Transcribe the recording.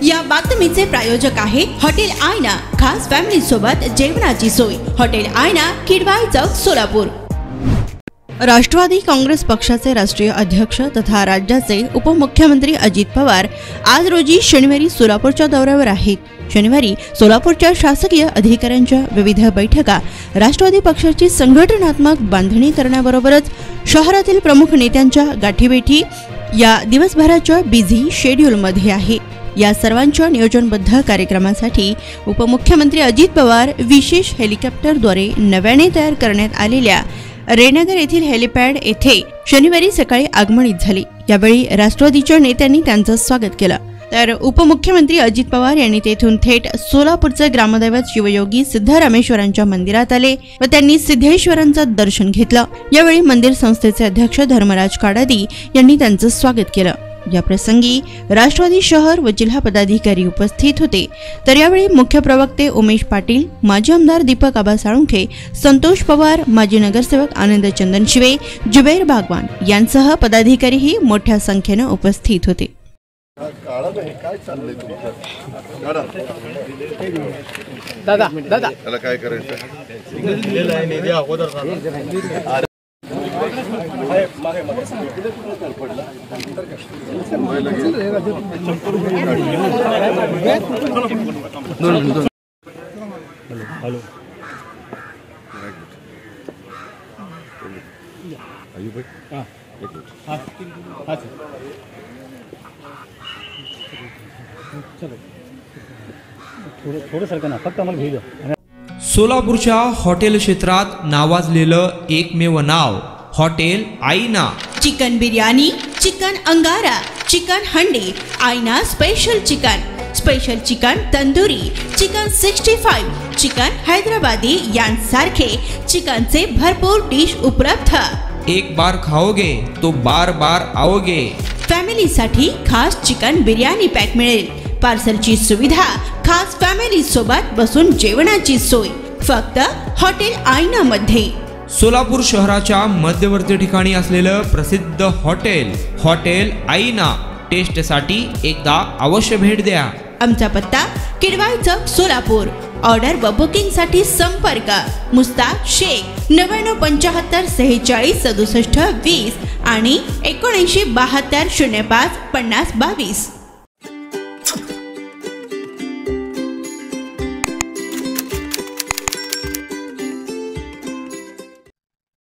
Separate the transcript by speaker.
Speaker 1: या बातमीचे प्रायोजक आहे हॉटेल आयना, खास फॅमिली सोबत जेवणाची सोय। हॉटेल आयना, किडवाई चौक, सोलापूर। राष्ट्रवादी काँग्रेस पक्षाचे राष्ट्रीय अध्यक्ष तथा राज्याचे उपमुख्यमंत्री अजित पवार आज रोजी शनिवारी सोलापूरच्या दौऱ्यावर आहेत। शनिवारी सोलापूरच्या शासकीय अधिकाऱ्यांच्या विविध बैठका, राष्ट्रवादी पक्षाची संघटनात्मक बांधणी करण्याबरोबरच शहरातील प्रमुख नेत्यांच्या गाठीभेटी या दिवसभराच्या बिझी शेड्यूलमध्ये आहे। या सर्वांच्या नियोजनबद्ध कार्यक्रमासाठी उपमुख्यमंत्री अजित पवार विशेष हेलिकॉप्टरद्वारे नव्याने तयार करण्यात आलेल्या रेणनगर येथील हेलिपॅड येथे शनिवारी सकाळी आगमनित झाले। यावेळी राष्ट्रवादीच्या नेत्यांनी त्यांचे स्वागत केले, तर उपमुख्यमंत्री अजित पवार यांनी तेथून थेट सोलापूरचे ग्रामदैवत शिवयोगी सिद्धरामेश्वरांच्या मंदिरात आले व त्यांनी सिद्धेश्वरांचे दर्शन घेतले। यावेळी मंदिर संस्थेचे अध्यक्ष धर्मराज काडादी यांनी त्यांचे स्वागत केले। या प्रसंगी राष्ट्रवादी शहर व जिल्हा पदाधिकारी उपस्थित होते, तर यावेळी मुख्य प्रवक्ते उमेश पाटील, माजी आमदार दीपक आबा साळुंखे, संतोष पवार, माजी नगरसेवक आनंद चंदनशिवे, जुबैर बागवान यांसह पदाधिकारीही मोठ्या संख्येने उपस्थित होते।
Speaker 2: दादा त्याला काय करायचं
Speaker 3: हेलो
Speaker 2: आयु भाई
Speaker 3: हां
Speaker 2: हां
Speaker 3: हां चलो थोडं सरका ना, फक्त आम्हाला घेऊ द्या।
Speaker 4: सोलापूरच्या हॉटेल क्षेत्रात नावाजलेलं एकमेव नाव हॉटेल आईना।
Speaker 1: चिकन बिर्याणी, चिकन अंगारा, चिकन हंडी, आईना special chicken tandoori, chicken 65, chicken Hyderabadi यांसारखे चिकनचे भरपूर डिश उपलब्ध।
Speaker 4: एक बार खाओगे तो बार बार आओगे।
Speaker 1: फॅमिली साठी खास चिकन बिर्याणी पॅक मिळेल, पार्सलची सुविधा, खास फॅमिली सोबत बसून जेवणाची सोय फक्त हॉटेल आईना मध्ये।
Speaker 4: सोलापूर शहराच्या मध्यवर्ती ठिकाणी असलेलं प्रसिद्ध हॉटेल आईना टेस्टसाठी एकदा अवश्य भेट द्या।
Speaker 1: आमचा पत्ता किडवाई चौक, सोलापूर। ऑर्डर व बुकिंग साठी संपर्क मुस्ताक शेख 9975 46 67 20 आणि 7972 05 50 22।